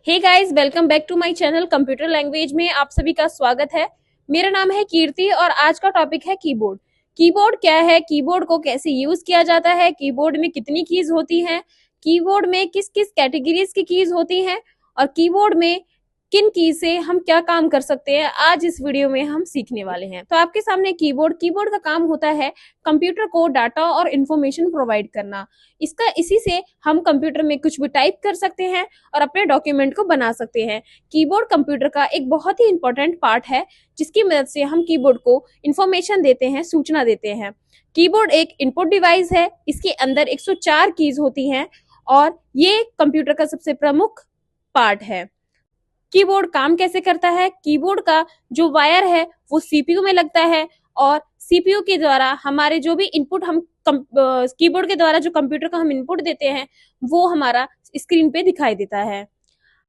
Hey guys, welcome back to my channel computer language में आप सभी का स्वागत है। मेरा नाम है कीर्ति और आज का टॉपिक है कीबोर्ड। कीबोर्ड क्या है, कीबोर्ड को कैसे यूज किया जाता है, कीबोर्ड में कितनी कीज होती हैं, कीबोर्ड में किस किस कैटेगरीज की कीज होती हैं और कीबोर्ड में किन की से हम क्या काम कर सकते हैं, आज इस वीडियो में हम सीखने वाले हैं। तो आपके सामने कीबोर्ड कीबोर्ड का काम होता है कंप्यूटर को डाटा और इंफॉर्मेशन प्रोवाइड करना। इसी से हम कंप्यूटर में कुछ भी टाइप कर सकते हैं और अपने डॉक्यूमेंट को बना सकते हैं। कीबोर्ड कंप्यूटर का एक बहुत ही इंपॉर्टेंट पार्ट है जिसकी मदद से हम कीबोर्ड को इंफॉर्मेशन देते हैं, सूचना देते हैं। कीबोर्ड एक इनपुट डिवाइस है, इसके अंदर 104 कीज होती हैं और ये कंप्यूटर का सबसे प्रमुख पार्ट है। कीबोर्ड काम कैसे करता है, कीबोर्ड का जो वायर है वो सीपीयू में लगता है और सीपीयू के द्वारा हमारे जो भी इनपुट हम कीबोर्ड के द्वारा जो कंप्यूटर का हम इनपुट देते हैं वो हमारा स्क्रीन पे दिखाई देता है।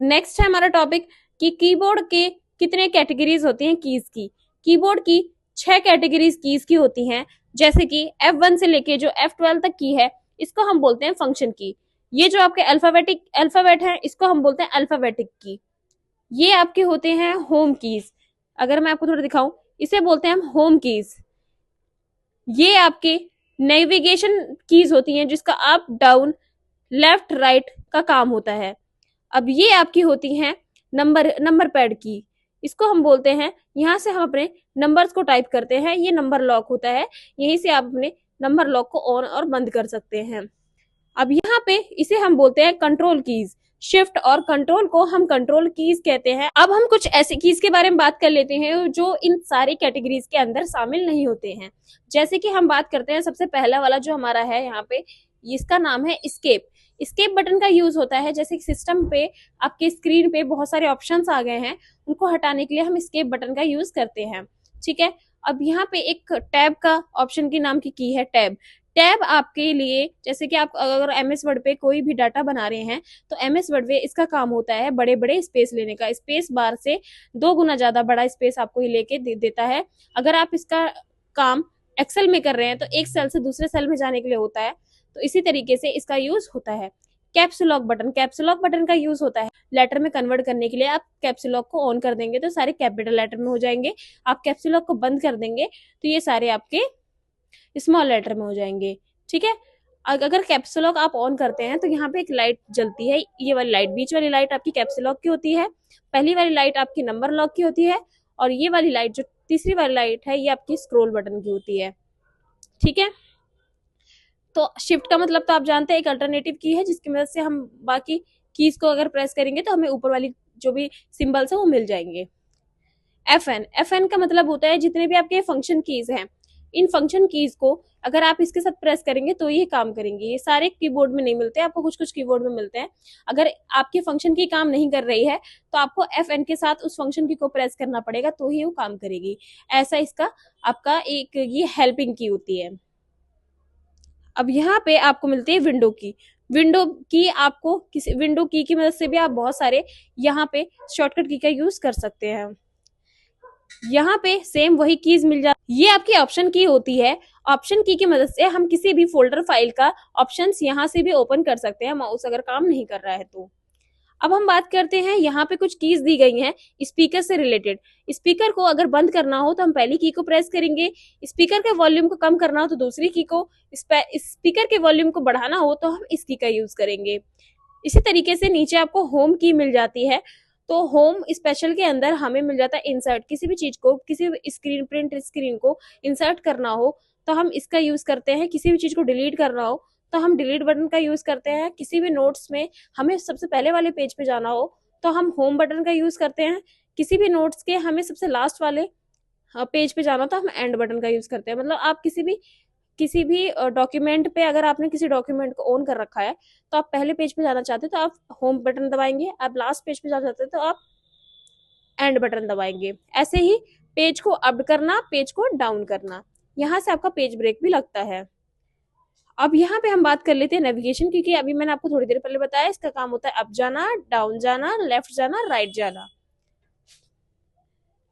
नेक्स्ट है हमारा टॉपिक कि कीबोर्ड के कितने कैटेगरीज होती हैं कीज की। कीबोर्ड की 6 कैटेगरीज कीज की होती हैं, जैसे कि F1 से लेके जो F12 तक की है इसको हम बोलते हैं फंक्शन की। ये जो आपके अल्फाबेट है इसको हम बोलते हैं अल्फाबेटिक की। ये आपके होते हैं होम कीज। अगर मैं आपको थोड़ा दिखाऊं, इसे बोलते हैं हम होम कीज। ये आपके नेविगेशन कीज होती हैं जिसका अप डाउन लेफ्ट राइट का काम होता है। अब ये आपकी होती हैं नंबर पैड की। इसको हम बोलते हैं, यहाँ से हम अपने नंबर्स को टाइप करते हैं, ये नंबर लॉक होता है, यहीं से आप अपने नंबर लॉक को ऑन और बंद कर सकते हैं। अब यहाँ पे इसे हम बोलते हैं कंट्रोल कीज। शिफ्ट और कंट्रोल को हम कंट्रोल कीज कहते हैं। अब हम कुछ ऐसी कीज के बारे में बात कर लेते हैं जो इन सारी कैटेगरीज के अंदर शामिल नहीं होते हैं। जैसे कि हम बात करते हैं, सबसे पहला वाला जो हमारा है यहाँ पे, इसका नाम है स्केप। स्केप बटन का यूज होता है जैसे सिस्टम पे आपके स्क्रीन पे बहुत सारे ऑप्शंस आ गए हैं, उनको हटाने के लिए हम स्केप बटन का यूज करते हैं। ठीक है। अब यहाँ पे एक टैब का ऑप्शन के नाम की है टैब। टैब आपके लिए, जैसे कि आप अगर एमएस वर्ड पे कोई भी डाटा बना रहे हैं तो एमएस वर्ड पे इसका काम होता है बड़े बड़े स्पेस लेने का। स्पेस बार से 2 गुना ज्यादा बड़ा स्पेस आपको ये लेके देता है। अगर आप इसका काम एक्सेल में कर रहे हैं तो एक सेल से दूसरे सेल में जाने के लिए होता है, तो इसी तरीके से इसका यूज होता है। कैप्सूलॉक बटन, कैप्सूलॉक बटन का यूज होता है लेटर में कन्वर्ट करने के लिए। आप कैप्सूलॉक को ऑन कर देंगे तो सारे कैपिटल लेटर में हो जाएंगे, आप कैप्सूलॉक को बंद कर देंगे तो ये सारे आपके स्मॉल लेटर में हो जाएंगे। ठीक है। अगर कैप्सूलॉक आप ऑन करते हैं तो यहाँ पे एक लाइट जलती है, ये वाली लाइट, बीच वाली लाइट आपकी कैप्सूलॉक की होती है, पहली वाली लाइट आपकी नंबर लॉक की होती है और ये वाली लाइट जो तीसरी वाली लाइट है ये आपकी स्क्रॉल बटन की होती है। ठीक है। तो शिफ्ट का मतलब तो आप जानते हैं, एक अल्टरनेटिव की है जिसकी मदद से हम बाकी कीज को अगर प्रेस करेंगे तो हमें ऊपर वाली जो भी सिंबल्स है वो मिल जाएंगे। एफ एन का मतलब होता है जितने भी आपके फंक्शन कीज हैं, इन फंक्शन कीज को अगर आप इसके साथ प्रेस करेंगे तो ये काम करेंगे। ये सारे कीबोर्ड में नहीं मिलते, आपको कुछ कुछ कीबोर्ड में मिलते हैं। अगर आपके फंक्शन की काम नहीं कर रही है तो आपको F N के साथ उस फंक्शन की को प्रेस करना पड़ेगा तो ही वो काम करेगी। ऐसा इसका आपका एक ये हेल्पिंग की होती है। अब यहाँ पे आपको मिलती है विंडो की। विंडो की आपको किसी विंडो की मदद से भी आप बहुत सारे यहाँ पे शॉर्टकट की का यूज कर सकते हैं। यहाँ पे सेम वही कीज मिल जाती, ये आपकी ऑप्शन की होती है। ऑप्शन की मदद से हम किसी भी फोल्डर फाइल का ऑप्शंस यहाँ से भी ओपन कर सकते हैं, माउस अगर काम नहीं कर रहा है तो। अब हम बात करते हैं, यहाँ पे कुछ कीज दी गई हैं स्पीकर से रिलेटेड। स्पीकर को अगर बंद करना हो तो हम पहली की को प्रेस करेंगे, स्पीकर के वॉल्यूम को कम करना हो तो दूसरी की को, स्पीकर के वॉल्यूम को बढ़ाना हो तो हम इस की का यूज करेंगे। इसी तरीके से नीचे आपको होम की मिल जाती है। तो होम स्पेशल के अंदर हमें मिल जाता है इंसर्ट। किसी भी चीज को, किसी भी स्क्रीन, प्रिंट स्क्रीन को इंसर्ट करना हो तो हम इसका यूज करते हैं। किसी भी चीज को डिलीट करना हो तो हम डिलीट बटन का यूज करते हैं। किसी भी नोट्स में हमें सबसे पहले वाले पेज पे जाना हो तो हम होम बटन का यूज करते हैं। किसी भी नोट्स के हमें सबसे लास्ट वाले पेज पे जाना हो तो हम एंड बटन का यूज करते हैं। मतलब आप किसी भी डॉक्यूमेंट पे, अगर आपने किसी डॉक्यूमेंट को ऑन कर रखा है तो आप पहले पेज पे जाना चाहते हो तो आप होम बटन दबाएंगे, आप लास्ट पेज पे जाना चाहते हो तो आप एंड बटन दबाएंगे। ऐसे ही पेज को अप करना, पेज को डाउन करना, यहाँ से आपका पेज ब्रेक भी लगता है। अब यहाँ पे हम बात कर लेते हैं नेविगेशन, क्योंकि अभी मैंने आपको थोड़ी देर पहले बताया इसका काम होता है अप जाना, डाउन जाना, लेफ्ट जाना, राइट जाना।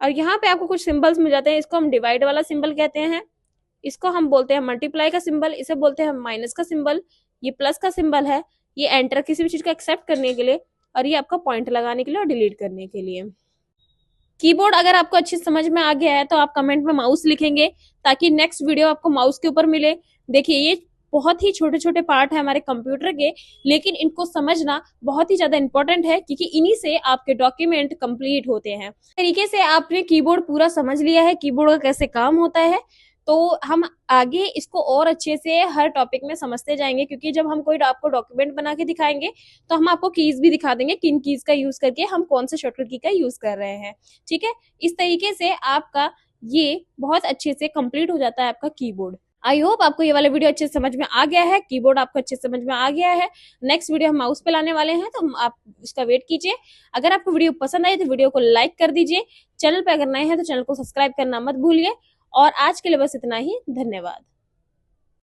और यहाँ पे आपको कुछ सिंबल्स मिल जाते हैं, इसको हम डिवाइड वाला सिंबल कहते हैं, इसको हम बोलते हैं मल्टीप्लाई का सिंबल, इसे बोलते हैं माइनस का सिंबल, ये प्लस का सिंबल है, ये एंटर किसी भी चीज को एक्सेप्ट करने के लिए, और ये आपका पॉइंट लगाने के लिए और डिलीट करने के लिए। कीबोर्ड अगर आपको अच्छी समझ में आ गया है तो आप कमेंट में माउस लिखेंगे ताकि नेक्स्ट वीडियो आपको माउस के ऊपर मिले। देखिए ये बहुत ही छोटे छोटे पार्ट है हमारे कंप्यूटर के, लेकिन इनको समझना बहुत ही ज्यादा इंपॉर्टेंट है क्योंकि इन्हीं से आपके डॉक्यूमेंट कंप्लीट होते हैं। इस तरीके से आपने कीबोर्ड पूरा समझ लिया है, कीबोर्ड का कैसे काम होता है। तो हम आगे इसको और अच्छे से हर टॉपिक में समझते जाएंगे, क्योंकि जब हम कोई आपको डॉक्यूमेंट बना के दिखाएंगे तो हम आपको कीज भी दिखा देंगे, किन कीज का यूज करके हम कौन से शॉर्टकट की का यूज कर रहे हैं। ठीक है, इस तरीके से आपका ये बहुत अच्छे से कंप्लीट हो जाता है आपका कीबोर्ड। आई होप आपको ये वाला वीडियो अच्छे से समझ में आ गया है, कीबोर्ड आपको अच्छे से समझ में आ गया है। नेक्स्ट वीडियो हम माउस पे लाने वाले हैं, तो आप उसका वेट कीजिए। अगर आपको वीडियो पसंद आई तो वीडियो को लाइक कर दीजिए। चैनल पे अगर नए हैं तो चैनल को सब्सक्राइब करना मत भूलिए। और आज के लिए बस इतना ही, धन्यवाद।